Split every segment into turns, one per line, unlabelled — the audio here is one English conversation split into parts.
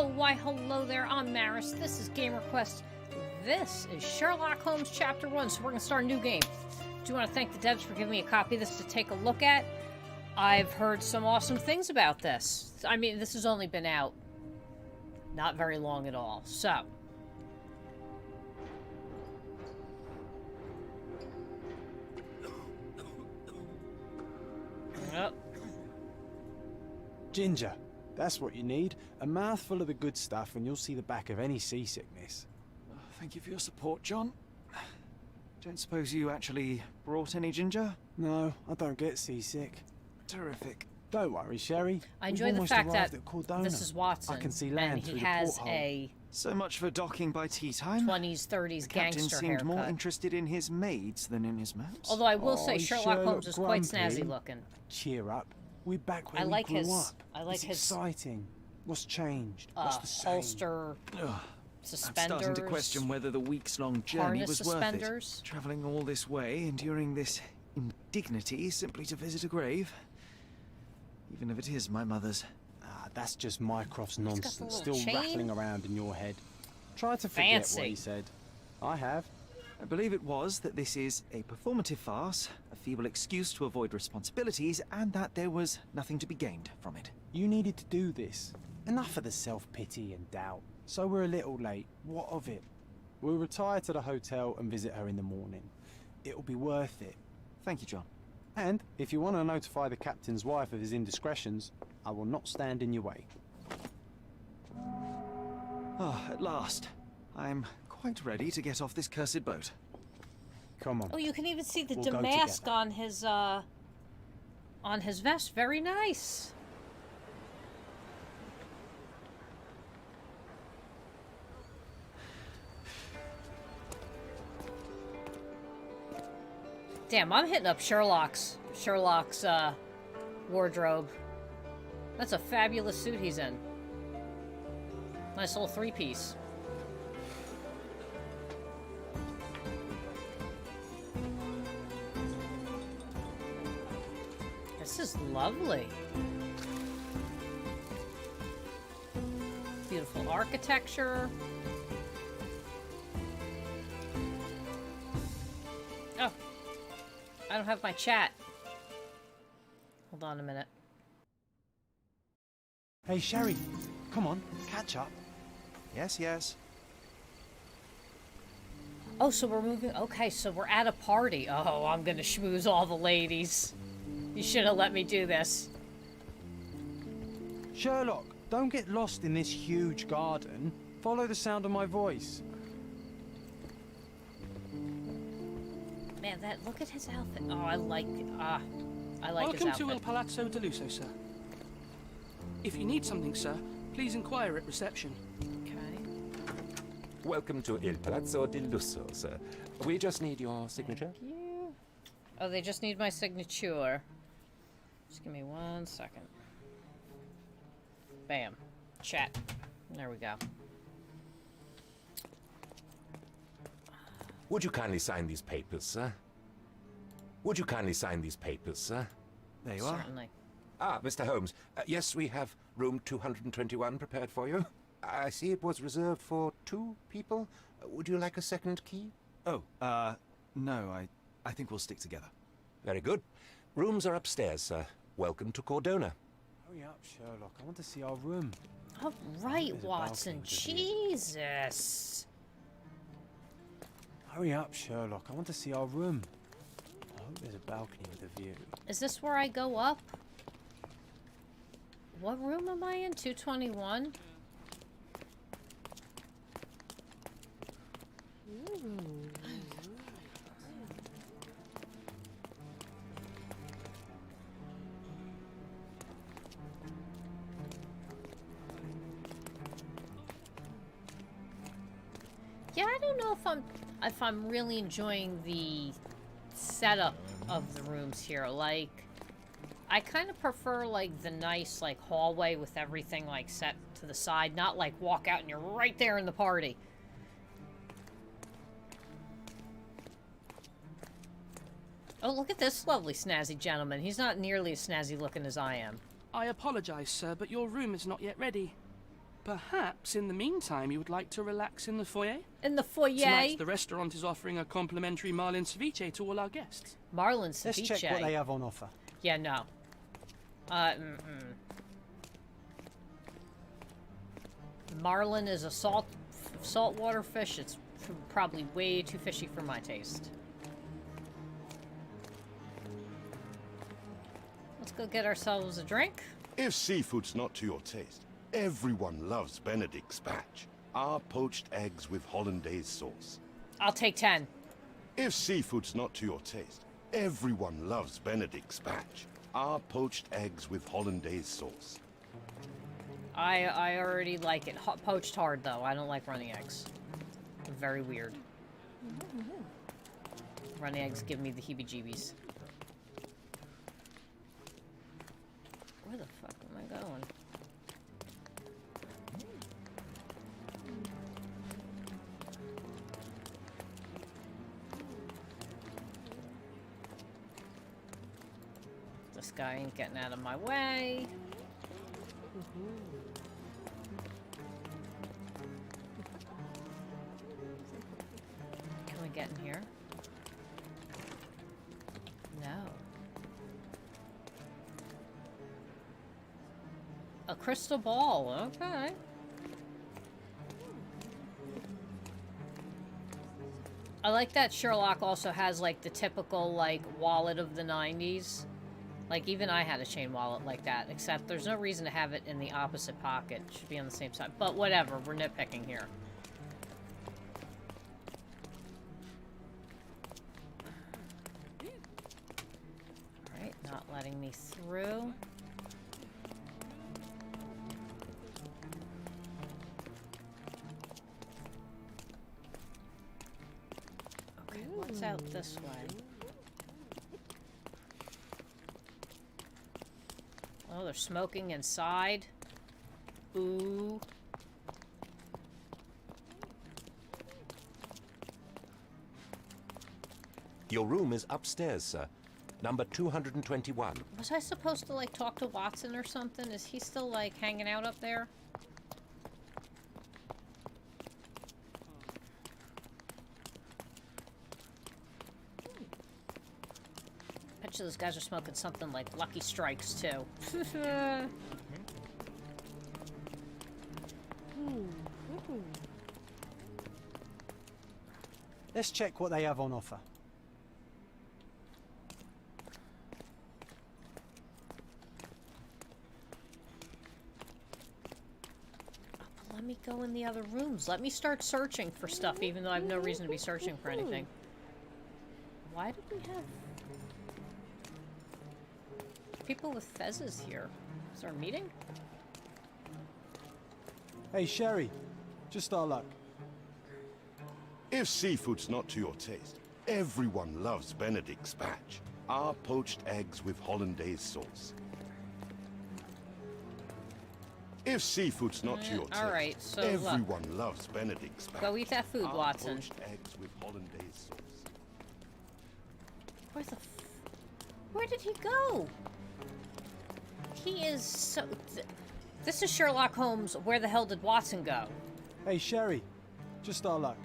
Oh, why hello there, I'm Maris. This is GamerQuest. This is Sherlock Holmes Chapter 1, so we're going to start a new game. Do want to thank the devs for giving me a copy of this to take a look at. I've heard some awesome things about this. I mean, this has only been out not very long at all, so... Yep.
Ginger. That's what you need. A mouthful of the good stuff and you'll see the back of any seasickness.
Thank you for your support, John. Don't suppose you actually brought any ginger?
No, I don't get seasick.
Terrific.
Don't worry, Sherry.
I enjoy the fact that this is Watson,
I can see land
and he
through the
has
porthole.
a
So much for docking by tea time.
20s, 30s
The captain
gangster
seemed
haircut.
more interested in his maids than in his maps.
Although I will
Oh,
say Sherlock Holmes is quite
Grumpy.
snazzy looking.
Cheer up. We're back where
I like
we grew
his-
up.
I like
it's
his-
exciting. What's changed? What's the same?
Holster,
Ugh,
suspenders.
I'm starting to question whether the weeks-long journey
harness
was
suspenders.
worth it. Traveling all this way, enduring this indignity simply to visit a grave. Even if it is my mother's.
Ah, that's just Mycroft's
got the
nonsense,
little
still
chain.
rattling around in your head. Try to forget
Fancy.
what he said. I have.
I believe it was that this is a performative farce, a feeble excuse to avoid responsibilities, and that there was nothing to be gained from it.
You needed to do this. Enough of the self-pity and doubt. So we're a little late. What of it? We'll retire to the hotel and visit her in the morning. It'll be worth it.
Thank you, John.
And if you want to notify the captain's wife of his indiscretions, I will not stand in your way.
Ah, at last. I'm quite ready to get off this cursed boat.
Come on.
Oh, you can even see the
We'll go
damask
together.
on his vest. Very nice. Damn, I'm hitting up Sherlock's wardrobe. That's a fabulous suit he's in. Nice little three-piece. This is lovely. Beautiful architecture. Oh, I don't have my chat. Hold on a minute.
Hey, Sherry. Come on, catch up.
Yes, yes.
Oh, so we're moving. Okay, so we're at a party. Oh, I'm gonna schmooze all the ladies. You should have let me do this.
Sherlock, don't get lost in this huge garden. Follow the sound of my voice.
Man, look at his outfit. Oh, I like his
Welcome
outfit.
to Il Palazzo de Lusso, sir. If you need something, sir, please inquire at reception.
Okay.
Welcome to Il Palazzo di Lusso, sir. We just need your signature.
Thank you. Oh, they just need my signature. Just give me 1 second. Bam. Chat. There we go.
Would you kindly sign these papers, sir? Would you kindly sign these papers, sir?
There you are.
Certainly.
Ah, Mr. Holmes. Yes, we have room 221 prepared for you. I see it was reserved for 2 people. Would you like a second key?
Oh, no, I think we'll stick together.
Very good. Rooms are upstairs, sir. Welcome to Cordona.
Hurry up, Sherlock. I want to see our room.
All right,
There's a
Watson.
balcony with a view.
Jesus.
Hurry up, Sherlock. I want to see our room. I hope there's a balcony with a view.
Is this where I go up? What room am I in? 221? Yeah, I don't know if I'm really enjoying the setup of the rooms here. Like, I kind of prefer like the nice like hallway with everything like set to the side, not like walk out and you're right there in the party. Oh, look at this lovely snazzy gentleman. He's not nearly as snazzy looking as I am.
I apologize, sir, but your room is not yet ready. Perhaps in the meantime you would like to relax in the foyer?
In the foyer.
Tonight the restaurant is offering a complimentary marlin ceviche to all our guests.
Marlin ceviche.
Let's check what they have on offer.
Yeah, no. Marlin is a saltwater fish. It's probably way too fishy for my taste. Let's go get ourselves a drink.
If seafood's not to your taste, everyone loves Benedict spatch, our poached eggs with hollandaise sauce.
I'll take 10.
If seafood's not to your taste, everyone loves Benedict spatch, our poached eggs with hollandaise sauce.
I already like it. Poached hard, though. I don't like runny eggs. Very weird. Runny eggs give me the heebie-jeebies. Where the fuck am I going? This guy ain't getting out of my way. Can we get in here? No. A crystal ball, okay. I like that Sherlock also has, like, the typical, like, wallet of the 90s. Like, even I had a chain wallet like that, except there's no reason to have it in the opposite pocket. It should be on the same side. But whatever, we're nitpicking here. Alright, not letting me through. Okay, what's out this way? Oh, they're smoking inside. Ooh.
Your room is upstairs, sir. Number 221.
Was I supposed to, like, talk to Watson or something? Is he still, like, hanging out up there? Bet you those guys are smoking something like Lucky Strikes, too.
Let's check what they have on offer.
Let me go in the other rooms. Let me start searching for stuff, even though I have no reason to be searching for anything. Why did we have people with fezzes here? Is there a meeting?
Hey, Sherry. Just our luck.
If seafood's not to your taste, everyone loves Benedict spatch, our poached eggs with hollandaise sauce. If seafood's not to your taste,
alright, so
everyone loves Benedict spatch.
Go eat that food,
our
Watson.
poached eggs with hollandaise sauce.
Where the where did he go? He is so... This is Sherlock Holmes. Where the hell did Watson go?
Hey, Sherry. Just our luck.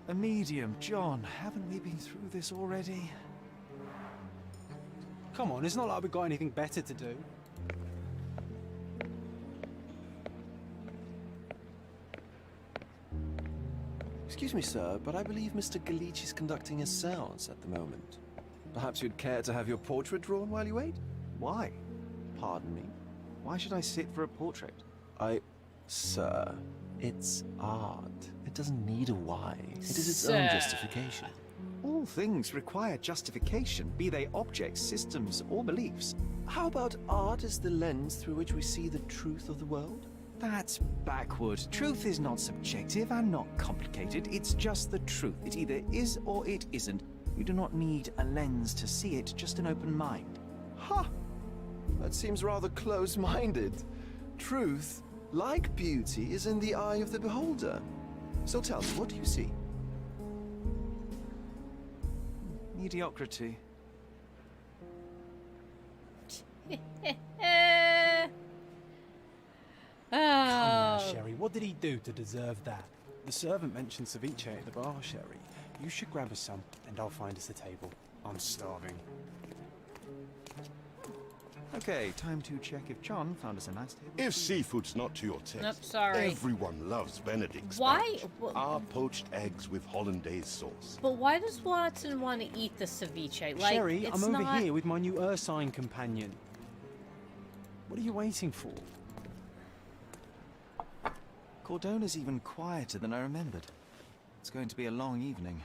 A medium, John. Haven't we been through this already?
Come on, it's not like we've got anything better to do.
Excuse me, sir, but I believe Mr. Galich is conducting a séance at the moment. Perhaps you'd care to have your portrait drawn while you wait?
Why?
Pardon me?
Why should I sit for a portrait?
Sir, it's art. It doesn't need a why. It is its
Sir.
own justification.
All things require justification, be they objects, systems, or beliefs.
How about art as the lens through which we see the truth of the world?
That's backward. Truth is not subjective and not complicated. It's just the truth. It either is or it isn't. You do not need a lens to see it, just an open mind.
Ha! That seems rather close-minded. Truth, like beauty, is in the eye of the beholder. So tell me, what do you see?
Mediocrity.
Come now,
Oh.
Sherry. What did he do to deserve that? The servant mentioned ceviche at the bar, Sherry. You should grab us some, and I'll find us a table. I'm starving.
Okay, time to check if John found us a nice table.
If seafood's not to your taste,
Nope, sorry.
everyone loves Benedict
Why-
spatch.
wh-
Our poached eggs with hollandaise sauce.
But why does Watson want to eat the ceviche? Like,
Sherry,
it's
I'm over
not...
here with my new Ursine companion. What are you waiting for?
Cordona's even quieter than I remembered. It's going to be a long evening.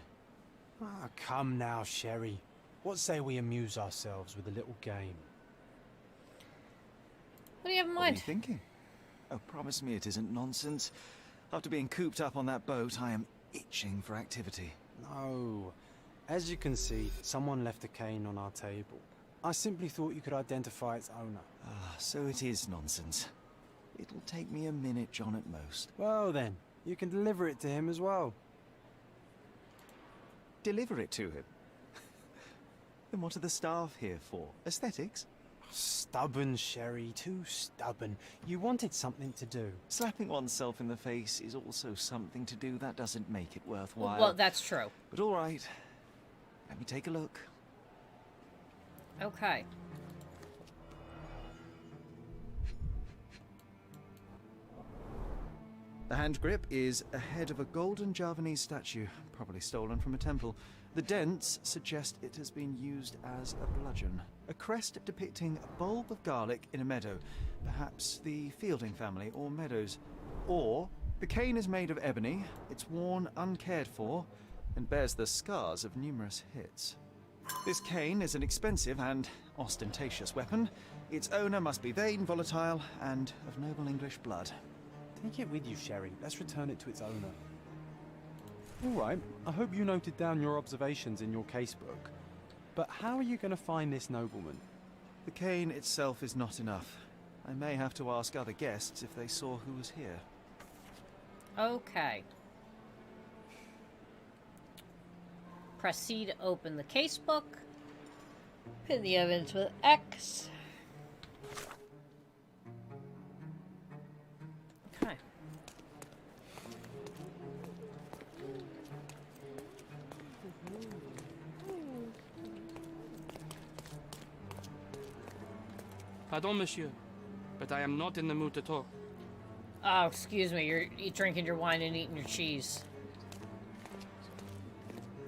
Ah, come now, Sherry. What say we amuse ourselves with a little game?
What do you have in
What are you
mind?
thinking? Oh, promise me it isn't nonsense. After being cooped up on that boat, I am itching for activity.
No. As you can see, someone left a cane on our table. I simply thought you could identify its owner.
Ah, so it is nonsense. It'll take me a minute, John, at most.
Well then, you can deliver it to him as well.
Deliver it to him. Then what are the staff here for? Aesthetics?
Stubborn, Sherry, too stubborn. You wanted something to do.
Slapping oneself in the face is also something to do. That doesn't make it worthwhile.
Well, that's true.
But all right. Let me take a look.
Okay.
The hand grip is a head of a golden Javanese statue, probably stolen from a temple. The dents suggest it has been used as a bludgeon. A crest depicting a bulb of garlic in a meadow, perhaps the Fielding family or Meadows. Or the cane is made of ebony, it's worn uncared for, and bears the scars of numerous hits. This cane is an expensive and ostentatious weapon. Its owner must be vain, volatile, and of noble English blood.
Take it with you, Sherry. Let's return it to its owner. All right, I hope you noted down your observations in your casebook. But how are you going to find this nobleman?
The cane itself is not enough. I may have to ask other guests if they saw who was here.
Okay. Proceed to open the casebook. Pin the evidence with X. Okay.
Pardon, monsieur, but I am not in the mood to talk.
Oh, excuse me. You're drinking your wine and eating your cheese.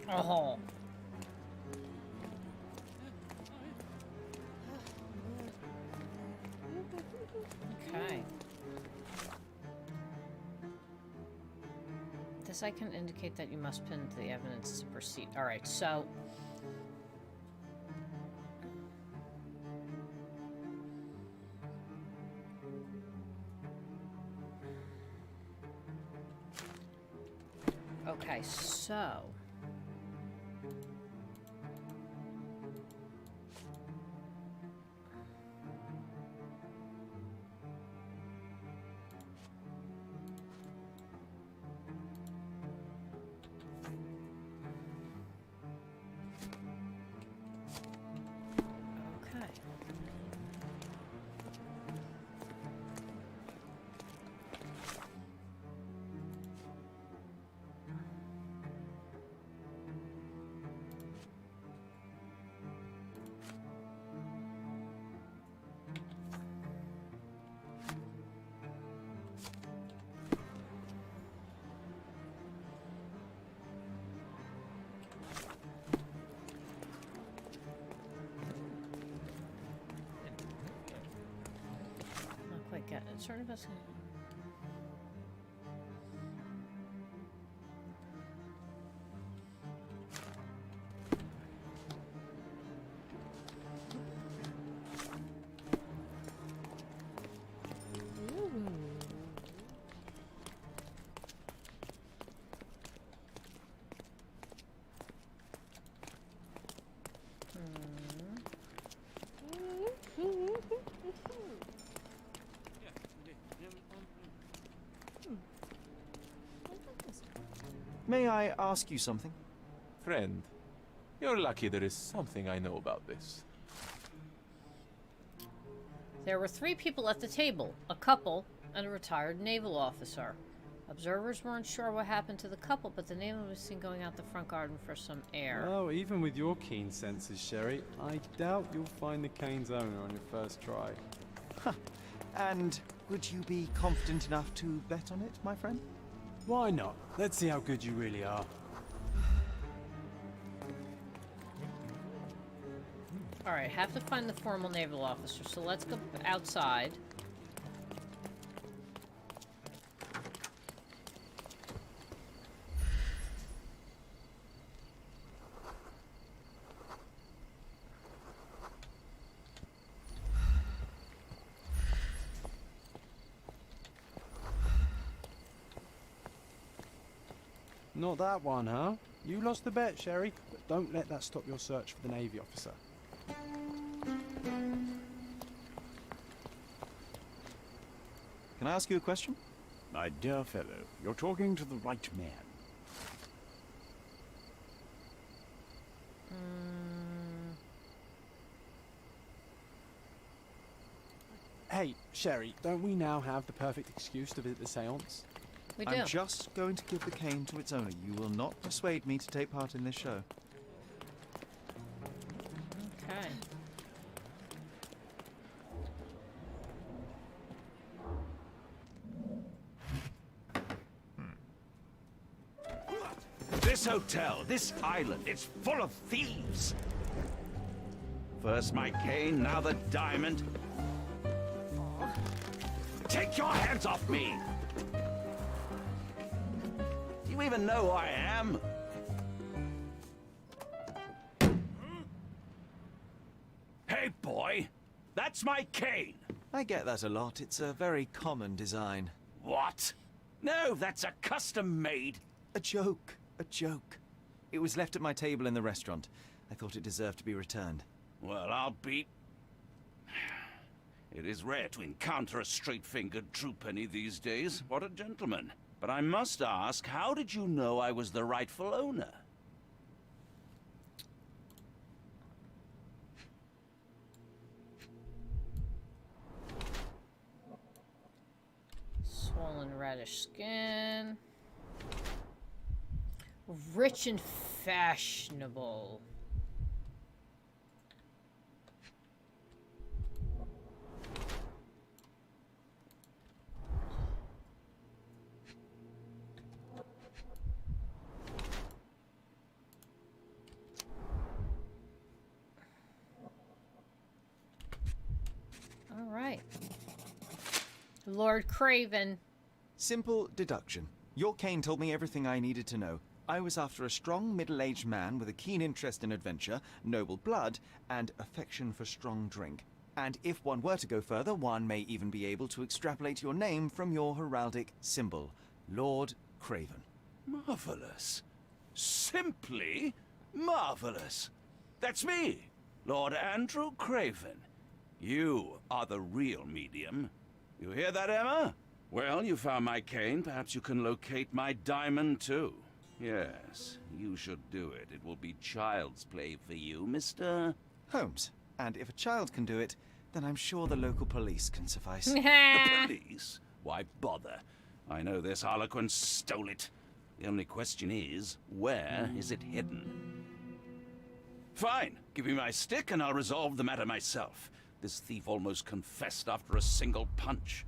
Oh. Okay. This icon indicate that you must pin to the evidence to proceed. All right, so okay, so okay. Not quite get it. Sort of as
May I ask you something?
Friend, you're lucky there is something I know about this.
There were 3 people at the table, a couple and a retired naval officer. Observers weren't sure what happened to the couple, but the naval was seen going out the front garden for some air.
Oh, even with your keen senses, Sherry, I doubt you'll find the cane's owner on your first try.
And would you be confident enough to bet on it, my friend?
Why not? Let's see how good you really are.
Alright, have to find the formal naval officer, so let's go outside.
Not that one, huh? You lost the bet, Sherry, but don't let that stop your search for the Navy officer.
Can I ask you a question?
My dear fellow, you're talking to the right man.
Hey, Sherry, don't we now have the perfect excuse to visit the seance?
We do.
I'm just going to give the cane to its owner. You will not persuade me to take part in this show.
Okay.
This hotel, this island, it's full of thieves. First my cane, now the diamond. Take your hands off me! Do you even know who I am? Hey, boy! That's my cane!
I get that a lot. It's a very common design.
What? No, that's a custom-made.
A joke. A joke. It was left at my table in the restaurant. I thought it deserved to be returned.
Well, I'll be... It is rare to encounter a straight-fingered true penny these days. What a gentleman. But I must ask, how did you know I was the rightful owner?
Swollen reddish skin. Rich and fashionable. All right. Lord Craven.
Simple deduction. Your cane told me everything I needed to know. I was after a strong, middle-aged man with a keen interest in adventure, noble blood, and affection for strong drink. And if one were to go further, one may even be able to extrapolate your name from your heraldic symbol, Lord Craven.
Marvelous. Simply marvelous. That's me, Lord Andrew Craven. You are the real medium. You hear that, Emma? Well, you found my cane. Perhaps you can locate my diamond, too. Yes, you should do it. It will be child's play for you, Mr.
Holmes. And if a child can do it, then I'm sure the local police can suffice.
The police? Why bother? I know this harlequin stole it. The only question is, where is it hidden? Fine. Give me my stick and I'll resolve the matter myself. This thief almost confessed after a single punch.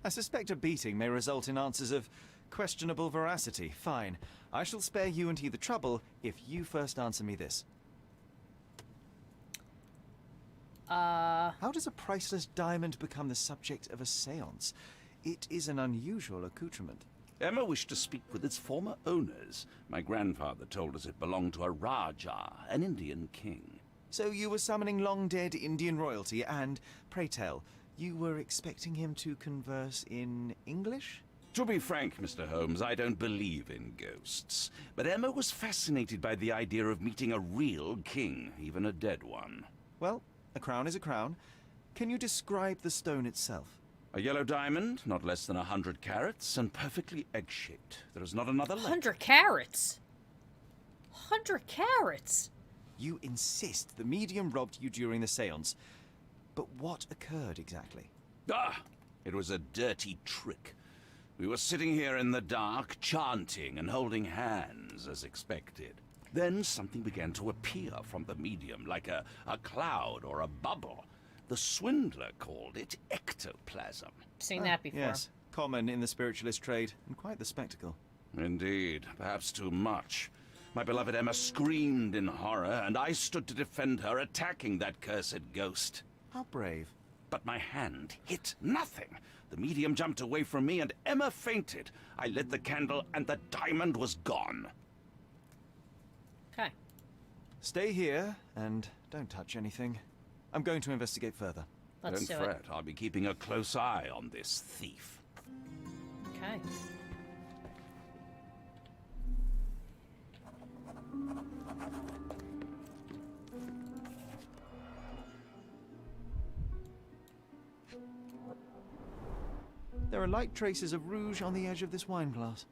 I suspect a beating may result in answers of questionable veracity. Fine. I shall spare you and he the trouble if you first answer me this. How does a priceless diamond become the subject of a séance? It is an unusual accoutrement.
Emma wished to speak with its former owners. My grandfather told us it belonged to a Rajah, an Indian king.
So you were summoning long-dead Indian royalty, and, pray tell, you were expecting him to converse in English?
To be frank, Mr. Holmes, I don't believe in ghosts. But Emma was fascinated by the idea of meeting a real king, even a dead one.
Well, a crown is a crown. Can you describe the stone itself?
A yellow diamond, not less than 100 carats, and perfectly egg-shaped. There is not another like.
100 carats? 100 carats?
You insist the medium robbed you during the séance. But what occurred exactly?
Ah! It was a dirty trick. We were sitting here in the dark, chanting and holding hands, as expected. Then something began to appear from the medium, like a cloud or a bubble. The swindler called it ectoplasm.
Seen that before.
Yes, common in the spiritualist trade, and quite the spectacle.
Indeed, perhaps too much. My beloved Emma screamed in horror, and I stood to defend her, attacking that cursed ghost.
How brave.
But my hand hit nothing. The medium jumped away from me, and Emma fainted. I lit the candle, and the diamond was gone.
Okay.
Stay here, and don't touch anything. I'm going to investigate further.
Let's
Don't
do
fret, I'll be keeping a close eye on this thief.
it. Okay.
There are light traces of rouge on the edge of this wine glass.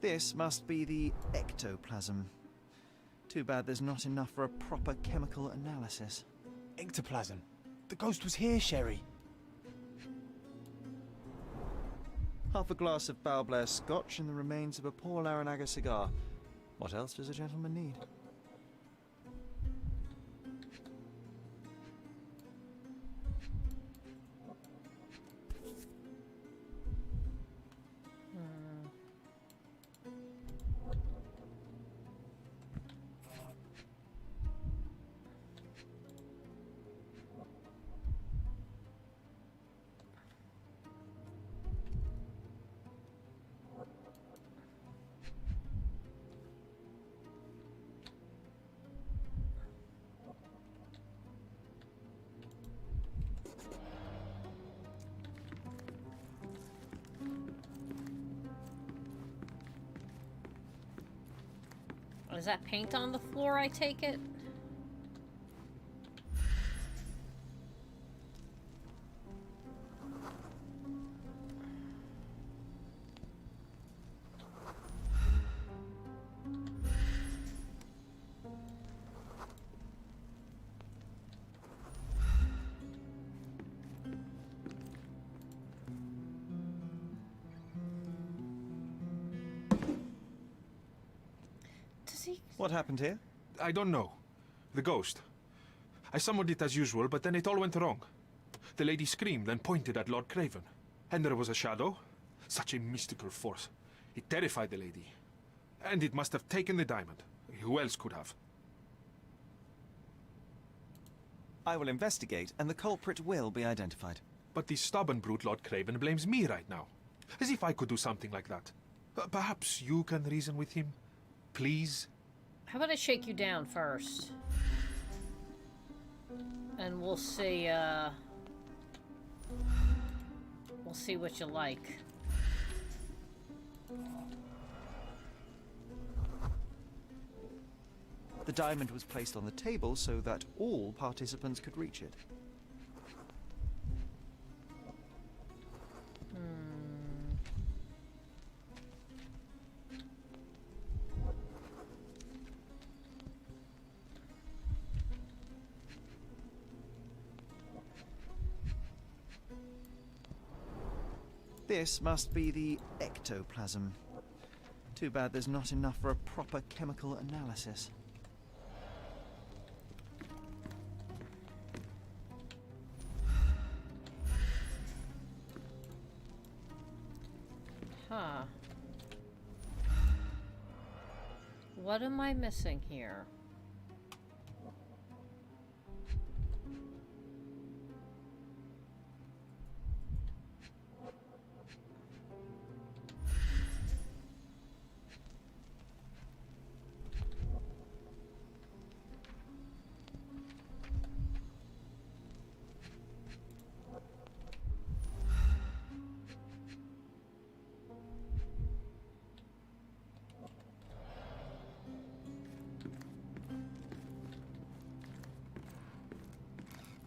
This must be the ectoplasm. Too bad there's not enough for a proper chemical analysis.
Ectoplasm. The ghost was here, Sherry.
Half a glass of Balblair scotch and the remains of a Paul Aranaga cigar. What else does a gentleman need?
Is that paint on the floor, I take it? Does he...
What happened here?
I don't know. The ghost. I summoned it as usual, but then it all went wrong. The lady screamed and pointed at Lord Craven. And there was a shadow. Such a mystical force. It terrified the lady. And it must have taken the diamond. Who else could have?
I will investigate, and the culprit will be identified.
But the stubborn brute Lord Craven blames me right now. As if I could do something like that. Perhaps you can reason with him? Please?
How about I shake you down first? And we'll see what you like.
The diamond was placed on the table so that all participants could reach it. This must be the ectoplasm. Too bad there's not enough for a proper chemical analysis.
Huh. What am I missing here?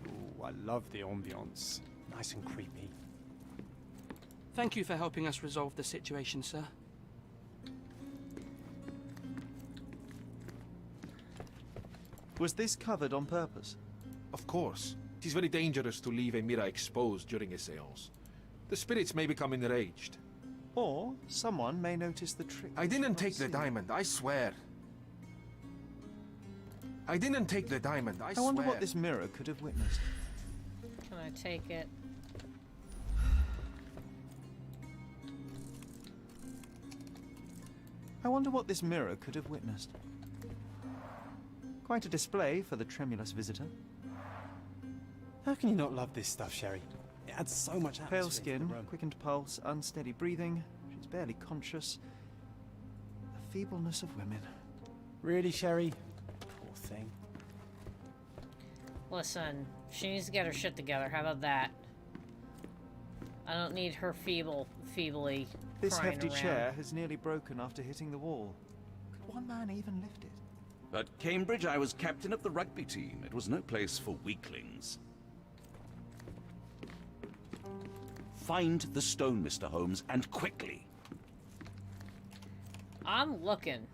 Ooh, I love the ambience. Nice and creepy.
Thank you for helping us resolve the situation, sir.
Was this covered on purpose?
Of course. It is very dangerous to leave a mirror exposed during a seance. The spirits may become enraged.
Or someone may notice the trick.
I didn't take the diamond, I swear. I didn't take the diamond, I
I
swear.
wonder what this mirror could have witnessed.
Can I take it?
I wonder what this mirror could have witnessed. Quite a display for the tremulous visitor.
How can you not love this stuff, Sherry? It adds so much atmosphere
Pale
to
skin,
the room.
quickened pulse, unsteady breathing. She's barely conscious. The feebleness of women.
Really, Sherry? Poor thing.
Listen, she needs to get her shit together. How about that? I don't need her feebly
This
crying
hefty
around.
chair has nearly broken after hitting the wall. Could one man even lift it?
At Cambridge, I was captain of the rugby team. It was no place for weaklings. Find the stone, Mr. Holmes, and quickly.
I'm looking.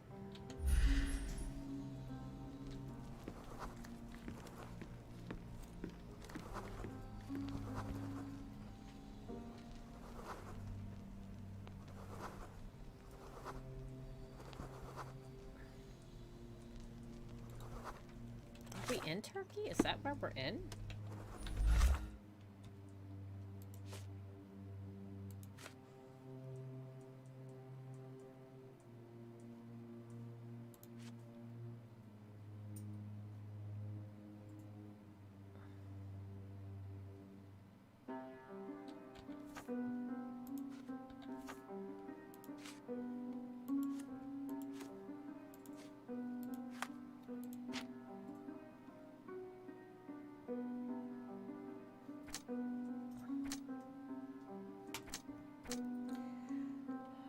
Are we in Turkey? Is that where we're in?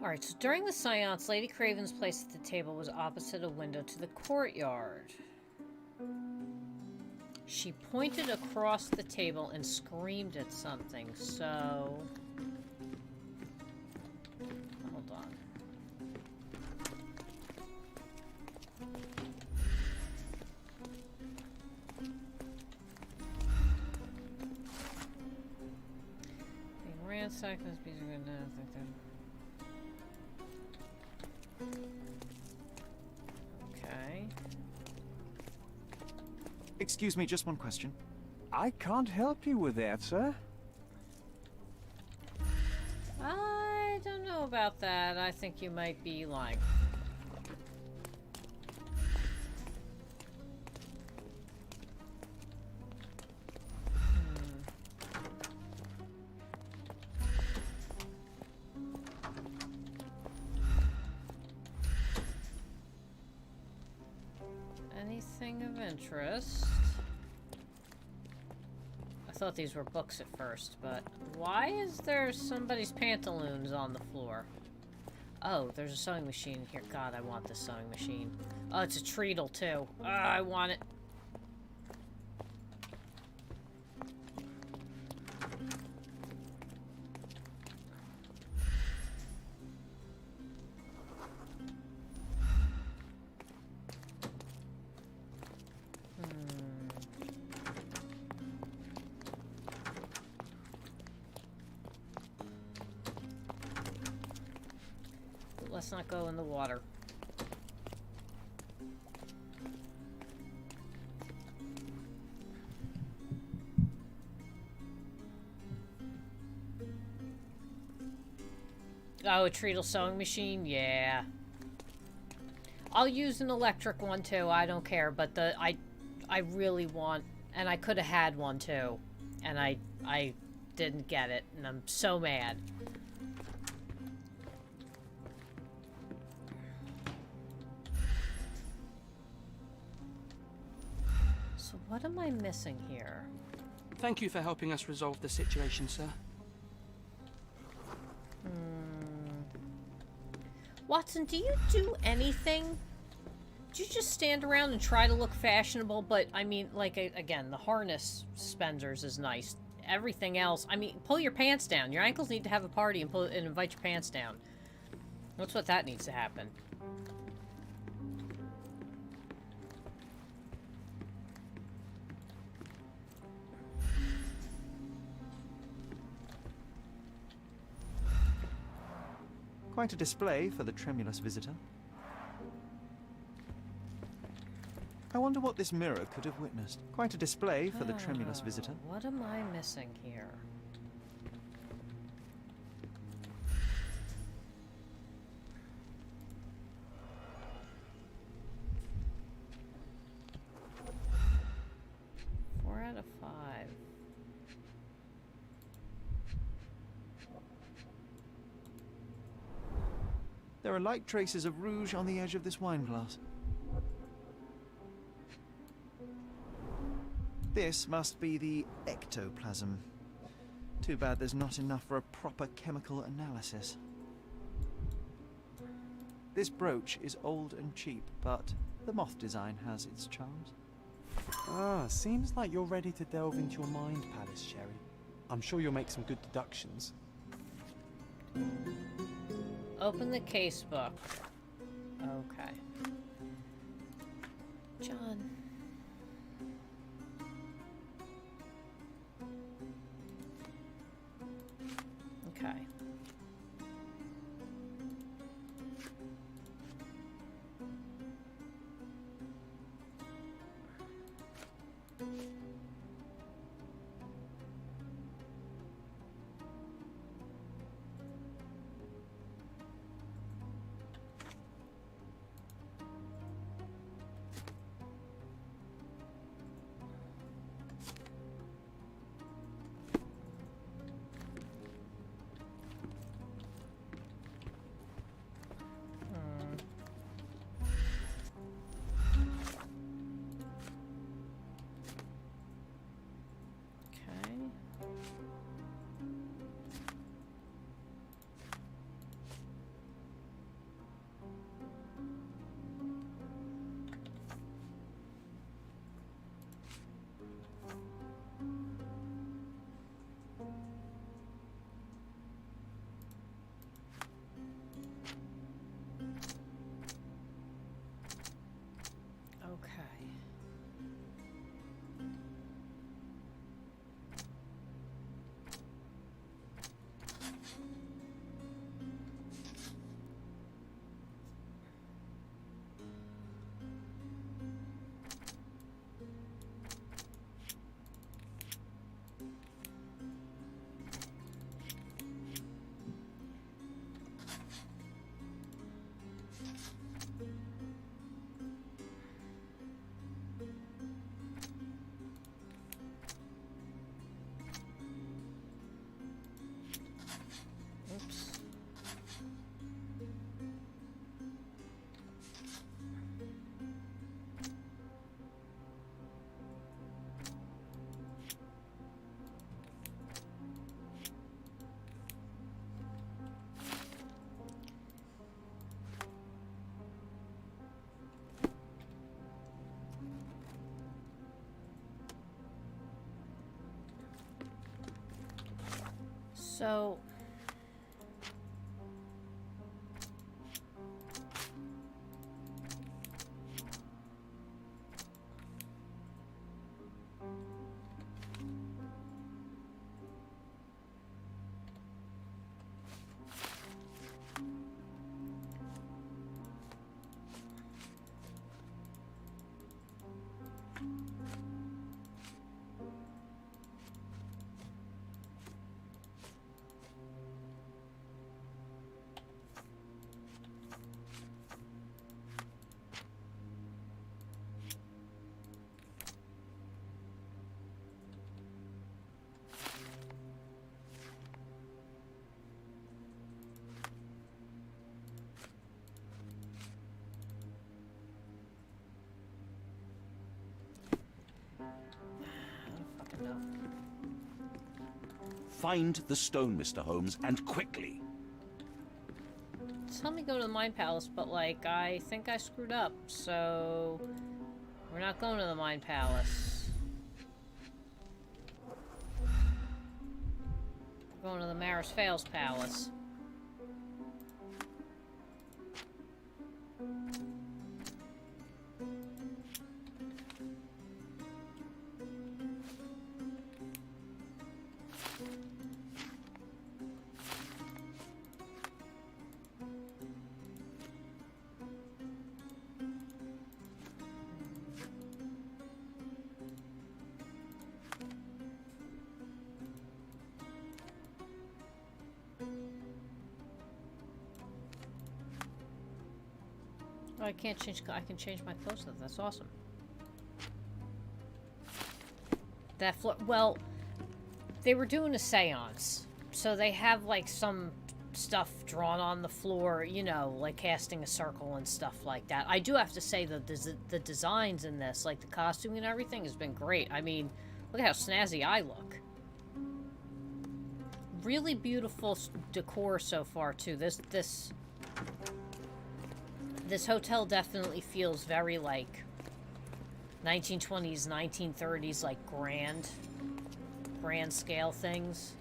Alright, so during the seance, Lady Craven's place at the table was opposite a window to the courtyard. She pointed across the table and screamed at something, so... Hold on. Being ransacked, this piece of good now, Okay.
Excuse me, just one question.
I can't help you with that, sir.
I don't know about that. I think you might be lying. Anything of interest? I thought these were books at first, but why is there somebody's pantaloons on the floor? Oh, there's a sewing machine here. God, I want this sewing machine. Oh, it's a treadle too. I want it. Let's not go in the water. Oh, a treadle sewing machine? Yeah. I'll use an electric one too, I don't care, but I really want, and I could have had one too, and I didn't get it, and I'm so mad. So what am I missing here?
Thank you for helping us resolve the situation, sir.
Watson, do you do anything? Do you just stand around and try to look fashionable? But, I mean, like, again, the harness suspenders is nice. Everything else, I mean, pull your pants down. Your ankles need to have a party and invite your pants down. That's what that needs to happen.
Quite a display for the tremulous visitor. I wonder what this mirror could have witnessed. Quite a display for the tremulous visitor.
What am I missing here? Four out of 5.
There are light traces of rouge on the edge of this wine glass. This must be the ectoplasm. Too bad there's not enough for a proper chemical analysis. This brooch is old and cheap, but the moth design has its charms.
Ah, seems like you're ready to delve into your mind palace, Sherry. I'm sure you'll make some good deductions.
Open the case book. Okay. John. Okay. So
Find the stone, Mr. Holmes, and quickly.
tell me go to the Mind Palace, but like I think I screwed up, so we're not going to the Mind Palace. We're going to the Maris Fails Palace. Oh, I can't change. I can change my clothes though. That's awesome. That floor. Well, they were doing a seance, so they have like some stuff drawn on the floor. You know, like casting a circle and stuff like that. I do have to say that the designs in this, like the costume and everything, has been great. I mean, look at how snazzy I look. Really beautiful decor so far too. This hotel definitely feels very like 1920s, 1930s, like grand scale things.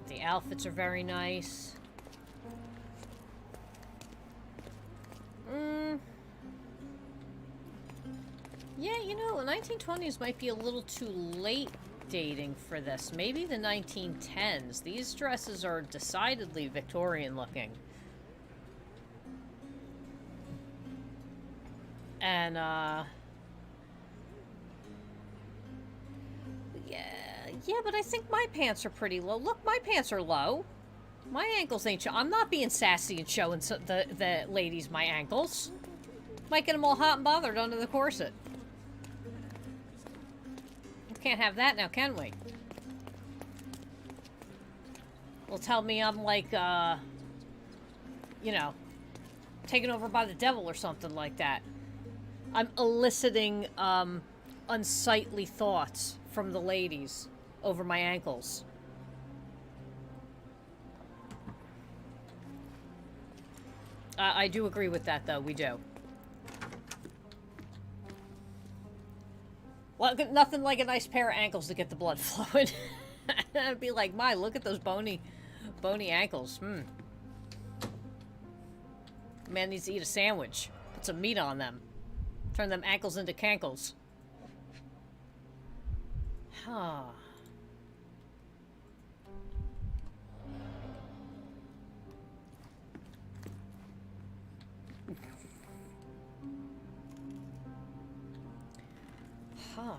The outfits are very nice. Yeah, you know, the 1920s might be a little too late dating for this. Maybe the 1910s. These dresses are decidedly Victorian looking. And, yeah, but I think my pants are pretty low. Look, my pants are low. My ankles ain't I'm not being sassy and showing the ladies my ankles. Might get them all hot and bothered under the corset. Can't have that now, can we? Will tell me I'm like, you know, taken over by the devil or something like that. I'm eliciting, unsightly thoughts from the ladies over my ankles. I do agree with that, though. We do. Well, nothing like a nice pair of ankles to get the blood flowing. I'd be like, my, look at those bony ankles. Man needs to eat a sandwich. Put some meat on them. Turn them ankles into cankles. Huh. Huh.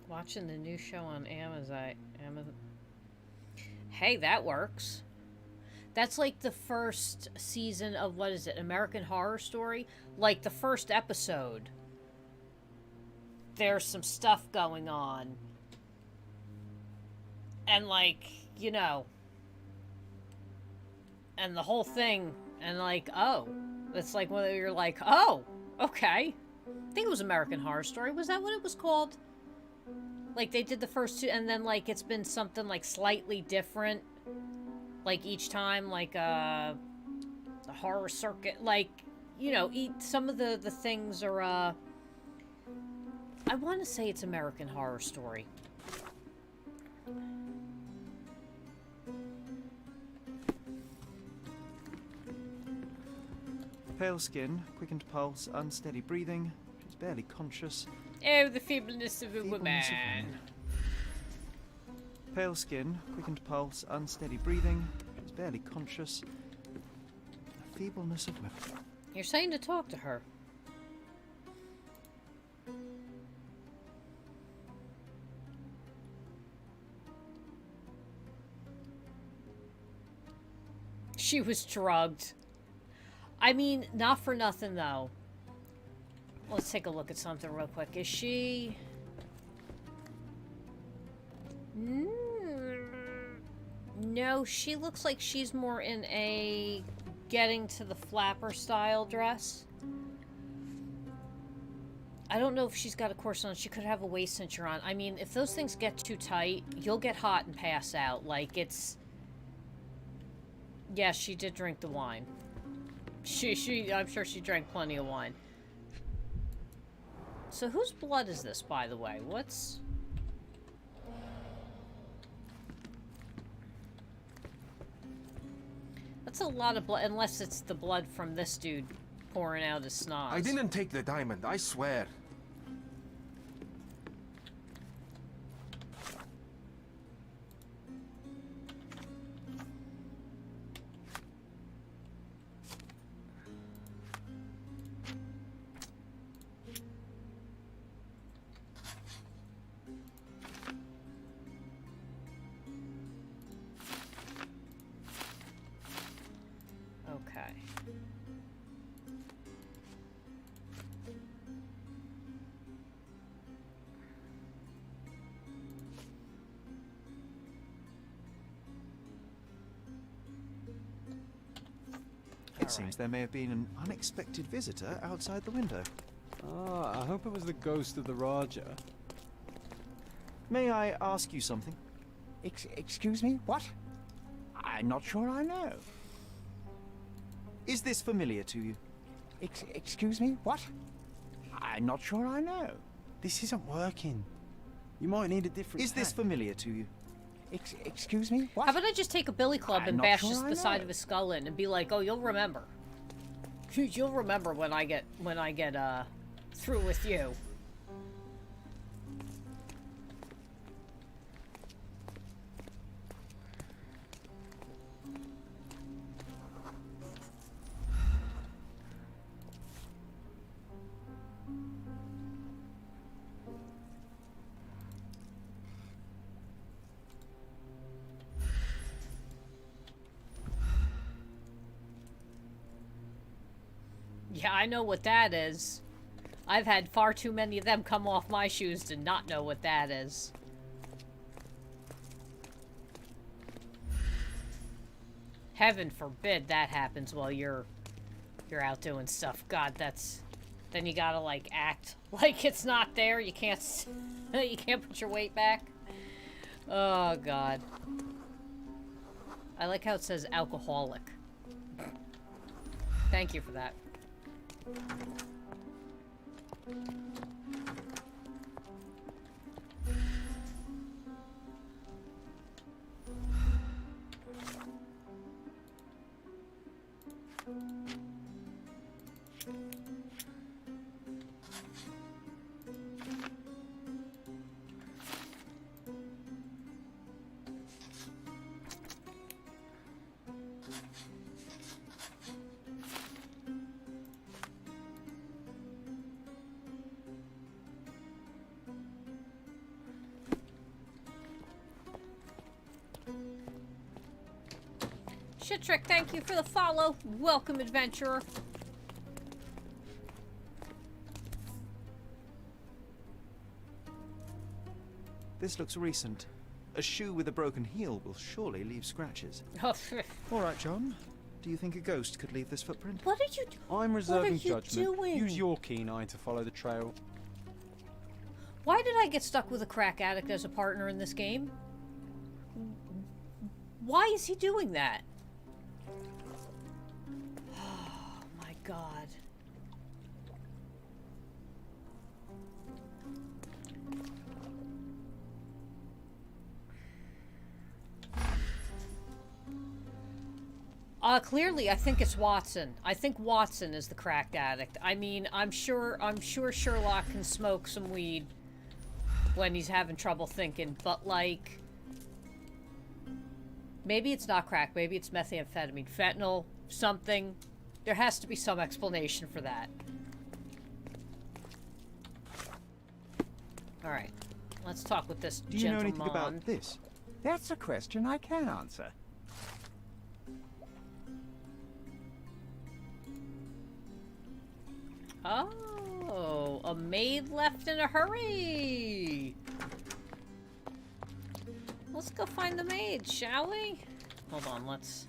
Watching the new show on Amazon. Hey, that works. That's like the first season of, what is it, American Horror Story? Like the first episode. There's some stuff going on. And like, you know. And the whole thing, and like, oh. It's like when you're like, oh, okay. I think it was American Horror Story. Was that what it was called? Like, they did the first two, and then, like, it's been something, like, slightly different. Like, each time, like, the horror circuit, like, you know, some of the things are, I want to say it's American Horror Story.
Pale skin, quickened pulse, unsteady breathing. She's barely conscious.
Oh, the feebleness of a woman.
Pale skin, quickened pulse, unsteady breathing. She's barely conscious. The feebleness of women.
You're saying to talk to her. She was drugged. I mean, not for nothing, though. Let's take a look at something real quick. Is she... No, she looks like she's more in a getting to the flapper style dress. I don't know if she's got a corset on. She could have a waist cincher on. I mean, if those things get too tight, you'll get hot and pass out. Like, it's... Yeah, she did drink the wine. I'm sure she drank plenty of wine. So whose blood is this, by the way? What's... That's a lot of blood, unless it's the blood from this dude pouring out his snot.
I didn't take the diamond, I swear.
It seems there may have been an unexpected visitor outside the window.
Ah, I hope it was the ghost of the Raja.
May I ask you something?
Excuse me? What? I'm not sure I know.
Is this familiar to you?
Excuse me? What? I'm not sure I know.
This isn't working. You might need a different
Is this
tack.
familiar to you?
Excuse me? What?
How about I just take a billy club
I'm
and
not
bash
sure I
the side
know.
of his skull in and be like, "Oh, you'll remember. You'll remember when I get through with you." Yeah, I know what that is. I've had far too many of them come off my shoes to not know what that is. Heaven forbid that happens while you're out doing stuff. God, that's... Then you gotta, like, act like it's not there. You can't... you can't put your weight back. Oh, God. I like how it says alcoholic. Thank you for that. Shitrick, thank you for the follow. Welcome, adventurer.
This looks recent. A shoe with a broken heel will surely leave scratches.
Oh,
All right, John. Do you think a ghost could leave this footprint?
what did you do?
I'm reserving
you
judgment.
doing?
Use your keen eye to follow the trail.
Why did I get stuck with a crack addict as a partner in this game? Why is he doing that? Oh my God. Clearly, I think it's Watson. I think Watson is the crack addict. I mean, I'm sure Sherlock can smoke some weed when he's having trouble thinking, but like, maybe it's not crack, maybe it's methamphetamine, fentanyl, something. There has to be some explanation for that. Alright, let's talk with this
Do you know
gentleman.
anything about this?
That's a question I can answer.
Oh, a maid left in a hurry. Let's go find the maid, shall we? Hold on, let's...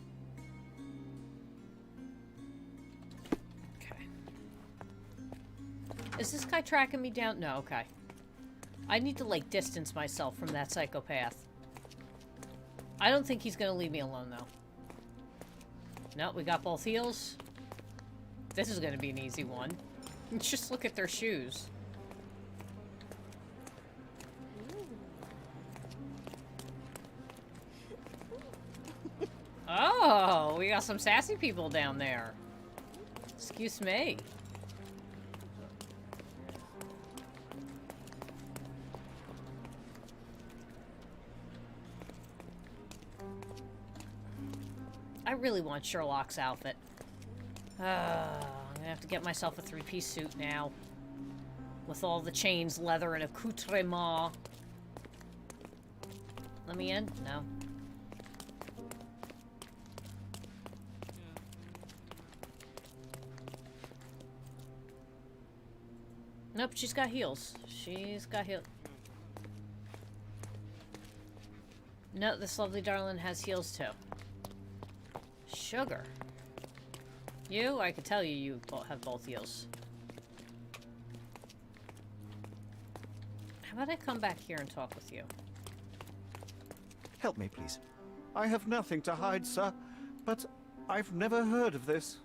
Okay. Is this guy tracking me down? No, okay. I need to, like, distance myself from that psychopath. I don't think he's gonna leave me alone, though. No, we got both heels. This is gonna be an easy one. Just look at their shoes. Oh, we got some sassy people down there. Excuse me. I really want Sherlock's outfit. I'm gonna have to get myself a three-piece suit now. With all the chains, leather, and accoutrement. Let me in? No. Nope, she's got heels. She's got heels. No, this lovely darling has heels too. Sugar. You? I could tell you have both heals. How about I come back here and talk with you?
Help me, please. I have nothing to hide, sir, but I've never heard of this.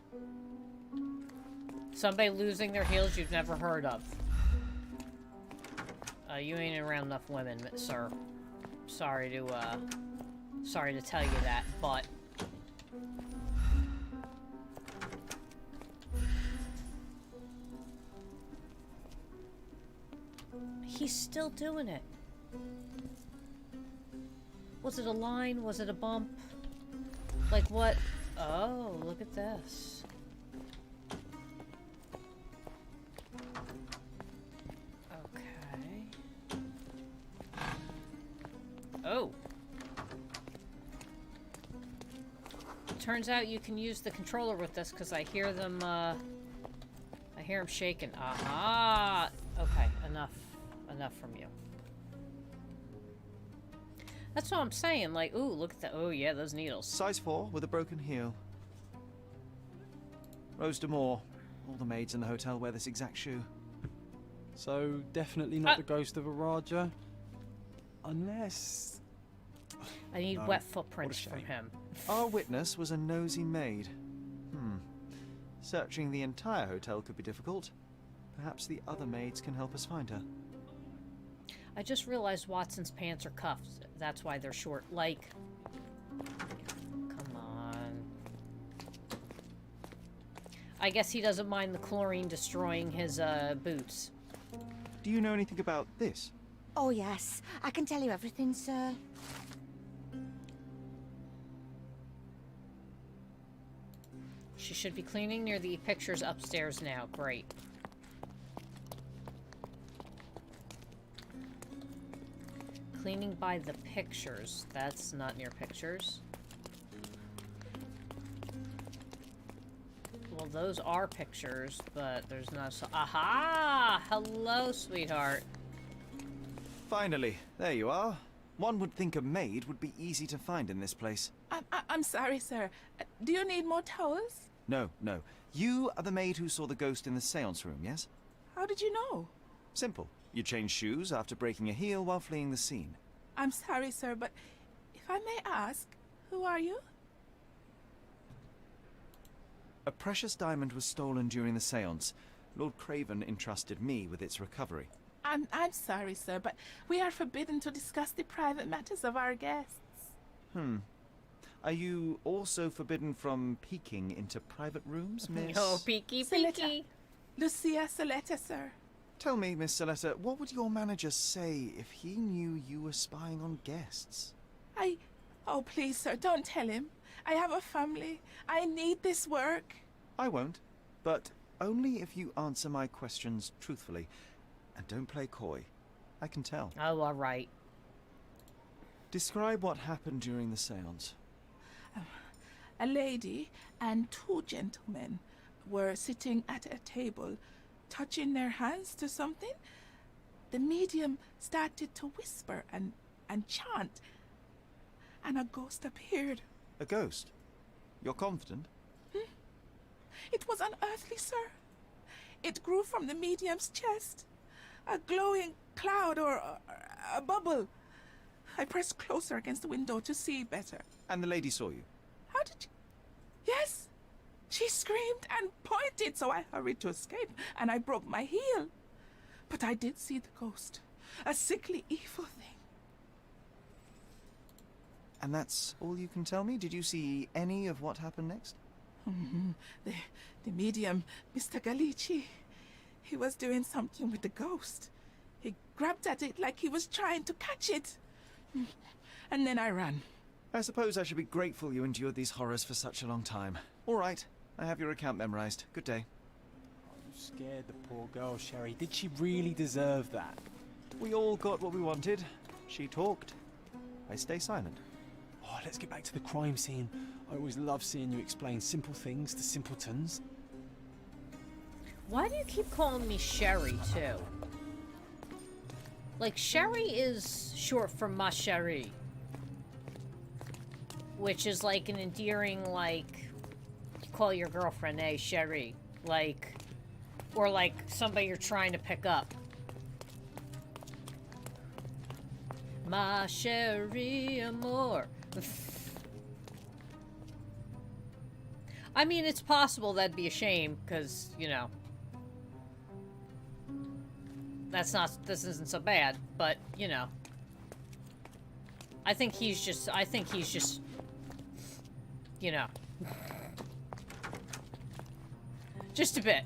Somebody losing their heals you've never heard of. You ain't around enough women, sir. Sorry to tell you that, but... He's still doing it. Was it a line? Was it a bump? Like what? Oh, look at this. Okay. Oh. Turns out you can use the controller with this because I hear them, I hear them shaking. Aha! Okay, enough from you. That's what I'm saying, like, ooh, look at that. Oh, yeah, those needles.
Size 4 with a broken heel. Rose D'Amour. All the maids in the hotel wear this exact shoe.
So, definitely not the ghost of a Raja? Unless...
I need
No.
wet footprints
What a
from
shame.
him.
Our witness was a nosy maid. Searching the entire hotel could be difficult. Perhaps the other maids can help us find her.
I just realized Watson's pants are cuffed. That's why they're short. Like... Come on. I guess he doesn't mind the chlorine destroying his, boots.
Do you know anything about this?
Oh, yes. I can tell you everything, sir.
She should be cleaning near the pictures upstairs now. Great. Cleaning by the pictures. That's not near pictures. Well, those are pictures, but there's not so... Aha! Hello, sweetheart.
Finally, there you are. One would think a maid would be easy to find in this place.
I'm sorry, sir. Do you need more towels?
No, no. You are the maid who saw the ghost in the seance room, yes?
How did you know?
Simple. You changed shoes after breaking a heel while fleeing the scene.
I'm sorry, sir, but if I may ask, who are you?
A precious diamond was stolen during the seance. Lord Craven entrusted me with its recovery.
I'm sorry, sir, but we are forbidden to discuss the private matters of our guests.
Are you also forbidden from peeking into private rooms, Miss?
Oh, peeky,
Saletta.
peeky.
Lucia Saletta, sir.
Tell me, Miss Saletta, what would your manager say if he knew you were spying on guests?
Oh, please, sir, don't tell him. I have a family. I need this work.
I won't, but only if you answer my questions truthfully. And don't play coy. I can tell.
Oh, all right.
Describe what happened during the seance.
A lady and two gentlemen were sitting at a table, touching their hands to something. The medium started to whisper and chant, and a ghost appeared.
A ghost? You're confident?
It was unearthly, sir. It grew from the medium's chest. A glowing cloud or a bubble. I pressed closer against the window to see better.
And the lady saw you?
How did you... Yes! She screamed and pointed, so I hurried to escape, and I broke my heel. But I did see the ghost. A sickly, evil thing.
And that's all you can tell me? Did you see any of what happened next?
The medium, Mr. Galici, he was doing something with the ghost. He grabbed at it like he was trying to catch it. And then I ran.
I suppose I should be grateful you endured these horrors for such a long time. All right, I have your account memorized. Good day.
You scared the poor girl, Sherry. Did she really deserve that?
We all got what we wanted. She talked. I stay silent.
Oh, let's get back to the crime scene. I always love seeing you explain simple things to simpletons.
Why do you keep calling me Sherry, too? Like, Sherry is short for ma chérie. Which is like an endearing, like, call your girlfriend, hey, Sherry. Like, or like somebody you're trying to pick up. Ma Sherry Amor. I mean, it's possible that'd be a shame, because, you know, this isn't so bad, but, you know. I think he's just, you know. Just a bit.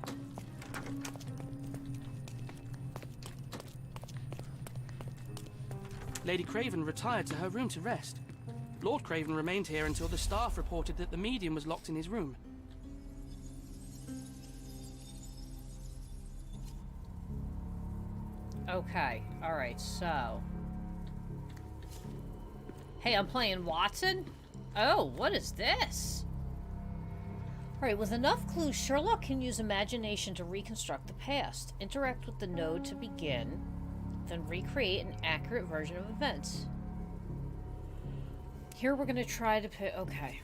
Lady Craven retired to her room to rest. Lord Craven remained here until the staff reported that the medium was locked in his room.
Okay, alright, so... Hey, I'm playing Watson? Oh, what is this? Alright, with enough clues, Sherlock can use imagination to reconstruct the past. Interact with the node to begin, then recreate an accurate version of events. Here we're gonna try to put... Okay.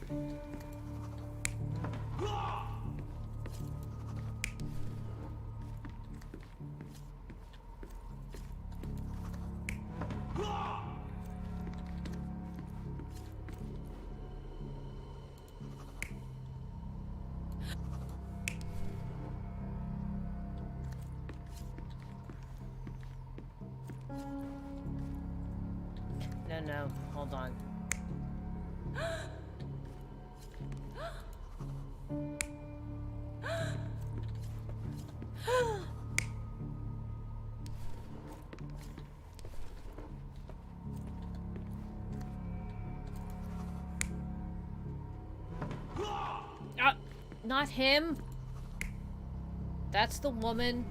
No, hold on. Not him. That's the woman.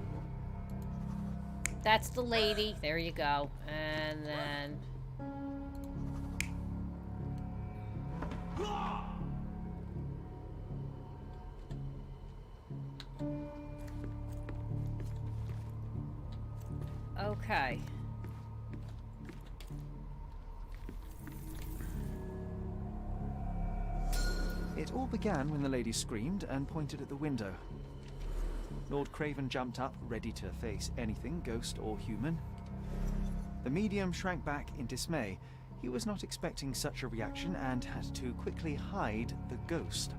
That's the lady. There you go. And then... Okay.
It all began when the lady screamed and pointed at the window. Lord Craven jumped up, ready to face anything, ghost or human. The medium shrank back in dismay. He was not expecting such a reaction and had to quickly hide the ghost.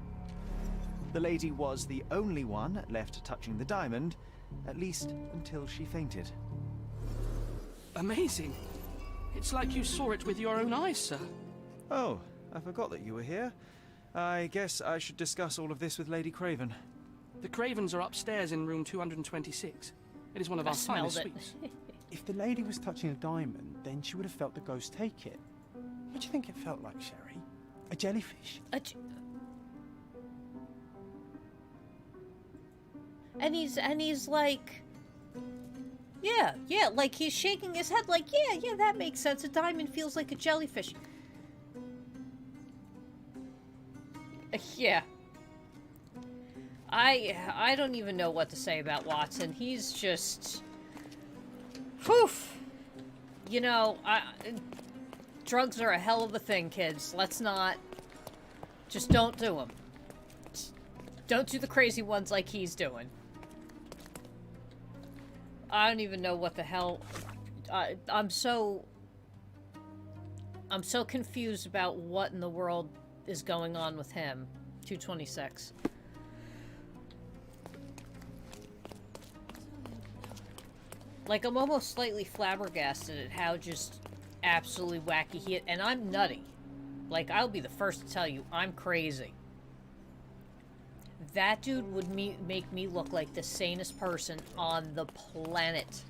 The lady was the only one left touching the diamond, at least until she fainted.
Amazing. It's like you saw it with your own eyes, sir.
Oh, I forgot that you were here. I guess I should discuss all of this with Lady Craven.
The Cravens are upstairs in room 226. It is one of our finest suites.
If the lady was touching a diamond, then she would have felt the ghost take it. What do you think it felt like, Sherry? A jellyfish?
And he's like... Yeah, like he's shaking his head like, yeah, that makes sense. A diamond feels like a jellyfish. Yeah. I don't even know what to say about Watson. He's just... Whew! You know, drugs are a hell of a thing, kids. Let's not... Just don't do them. Don't do the crazy ones like he's doing. I don't even know what the hell... I'm so confused about what in the world is going on with him. 226. Like, I'm almost slightly flabbergasted at how just absolutely wacky he is. And I'm nutty. Like, I'll be the first to tell you, I'm crazy. That dude would make me look like the sanest person on the planet.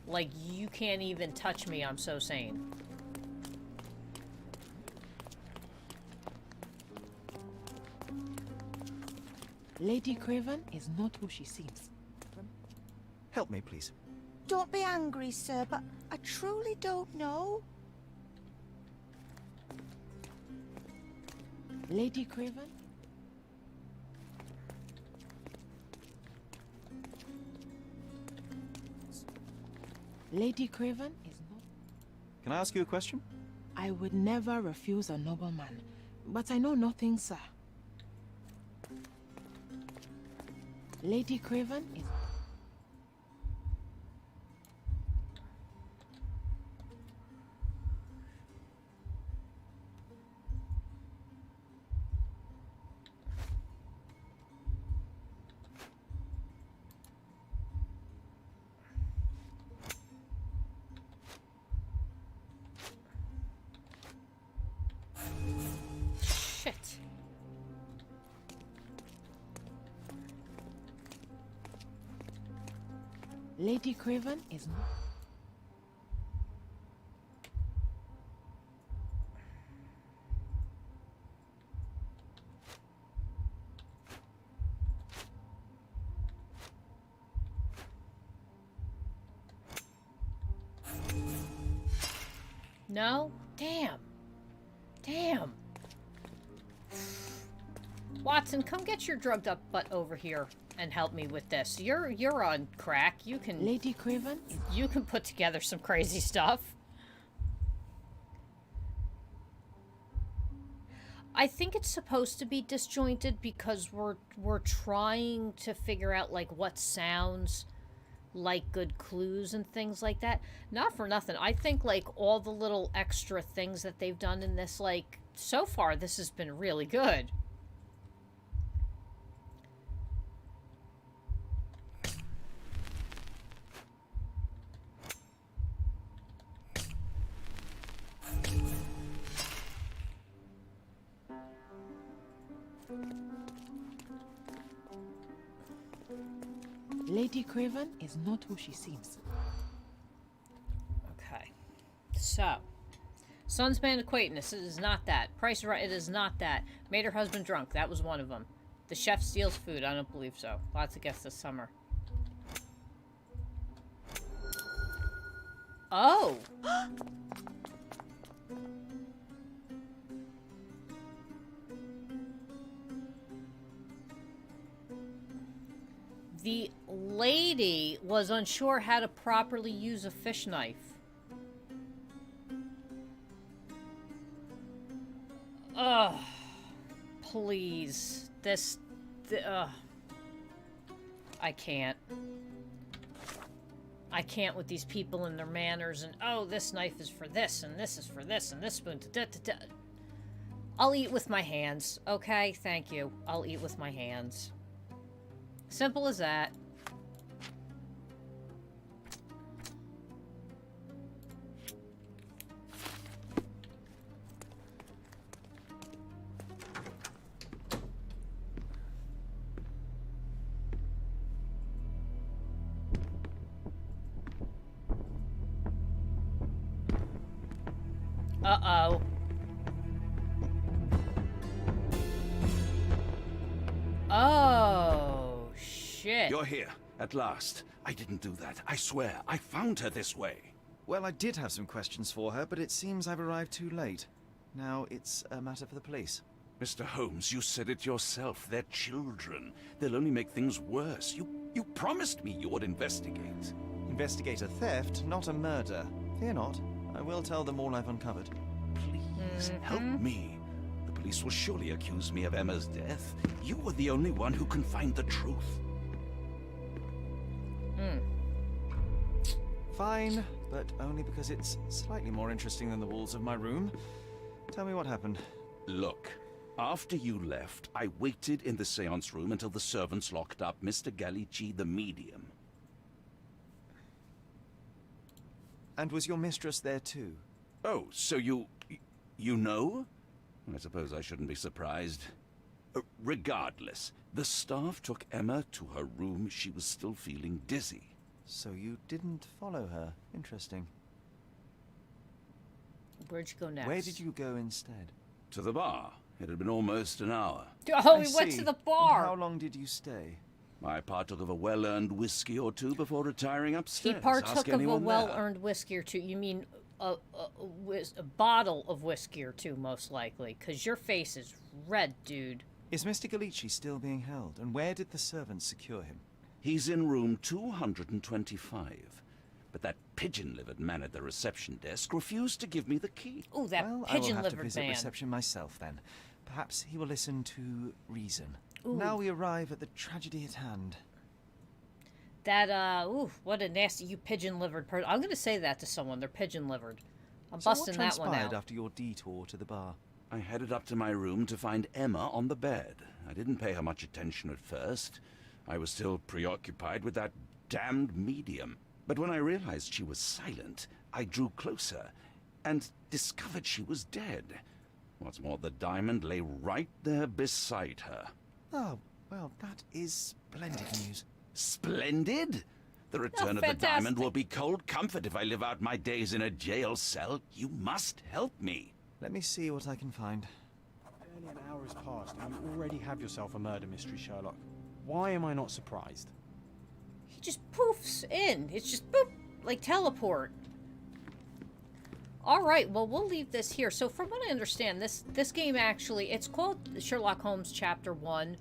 Like, you can't even touch me, I'm so sane.
Lady Craven is not who she seems.
Help me, please.
Don't be angry, sir, but I truly don't know.
Lady Craven? Lady Craven is not...
Can I ask you a question?
I would never refuse a nobleman, but I know nothing, sir. Lady Craven is...
Shit.
Lady Craven is...
No? Damn. Damn. Watson, come get your drugged up butt over here and help me with this. You're on crack. You can
Lady Craven?
You can put together some crazy stuff. I think it's supposed to be disjointed because we're trying to figure out like what sounds like good clues and things like that. Not for nothing. I think like all the little extra things that they've done in this, like so far this has been really good.
Lady Craven is not who she seems.
Okay. So, son's band acquaintance, it is not that. Price is Right, it is not that. Made her husband drunk, that was one of them. The chef steals food, I don't believe so. Lots of guests this summer. Oh! The lady was unsure how to properly use a fish knife. Ugh. Please. I can't. I can't with these people and their manners and, oh, this knife is for this, and this is for this, and this spoon. I'll eat with my hands, okay? Thank you. I'll eat with my hands. Simple as that. Uh-oh. Oh, shit.
You're here, at last. I didn't do that. I swear, I found her this way.
Well, I did have some questions for her, but it seems I've arrived too late. Now it's a matter for the police.
Mr. Holmes, you said it yourself. They're children. They'll only make things worse. You promised me you would investigate.
Investigate a theft, not a murder. Fear not. I will tell them all I've uncovered.
Please, help me. The police will surely accuse me of Emma's death. You were the only one who can find the truth.
Fine, but only because it's slightly more interesting than the walls of my room. Tell me what happened.
Look, after you left, I waited in the seance room until the servants locked up Mr. Gallici, the medium.
And was your mistress there too?
Oh, so you know? I suppose I shouldn't be surprised. Regardless, the staff took Emma to her room. She was still feeling dizzy.
So you didn't follow her. Interesting.
Where'd you go next?
Where did you go instead?
To the bar. It had been almost an hour.
Oh, we went to the bar.
And how long did you stay?
I partook of a well-earned whiskey or two before retiring upstairs.
He partook
Ask
of a
anyone
well-earned whiskey or two. You mean a bottle of whiskey or two, most likely, because your face is red, dude.
Is Mr. Gallici still being held? And where did the servants secure him?
He's in room 225. But that pigeon-livered man at the reception desk refused to give me the key.
Oh, that
well, I will have to
pigeon-livered
visit
man.
reception myself then. Perhaps he will listen to reason.
Ooh.
Now we arrive at the tragedy at hand.
That, ooh, what a nasty, you pigeon-livered person. I'm gonna say that to someone. They're pigeon-livered. I'm
So
busting
what
that one
transpired
out.
after your detour to the bar?
I headed up to my room to find Emma on the bed. I didn't pay her much attention at first. I was still preoccupied with that damned medium. But when I realized she was silent, I drew closer and discovered she was dead. What's more, the diamond lay right there beside her.
Oh, well, that is splendid news.
Splendid? The return of the
fantastic.
diamond will be cold comfort if I live out my days in a jail cell. You must help me.
Let me see what I can find.
Barely an hour has passed and you already have yourself a murder mystery, Sherlock. Why am I not surprised?
He just poofs in. It's just boop, like teleport. All right, well, we'll leave this here. So from what I understand, this game actually, it's called Sherlock Holmes Chapter 1,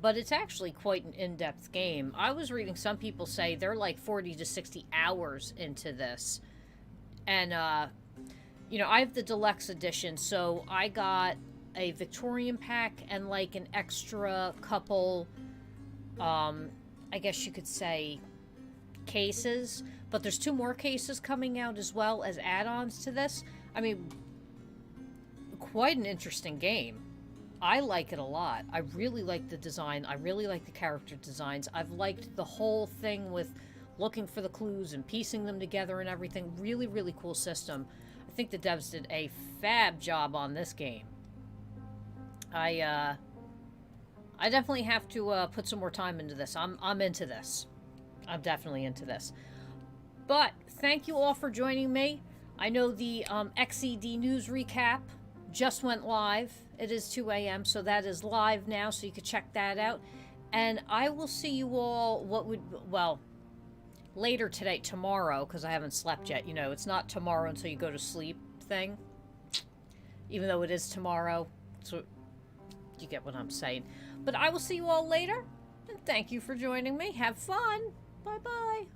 but it's actually quite an in-depth game. I was reading some people say they're like 40 to 60 hours into this. And, you know, I have the deluxe edition, so I got a Victorian pack and like an extra couple, I guess you could say, cases. But there's 2 more cases coming out as well as add-ons to this. I mean, quite an interesting game. I like it a lot. I really like the design. I really like the character designs. I've liked the whole thing with looking for the clues and piecing them together and everything. Really, really cool system. I think the devs did a fab job on this game. I definitely have to put some more time into this. I'm into this. I'm definitely into this. But thank you all for joining me. I know the XED news recap just went live. It is 2 a.m., so that is live now, so you can check that out. And I will see you all, later today, tomorrow, because I haven't slept yet. You know, it's not tomorrow until you go to sleep thing. Even though it is tomorrow. So you get what I'm saying. But I will see you all later. And thank you for joining me. Have fun. Bye-bye.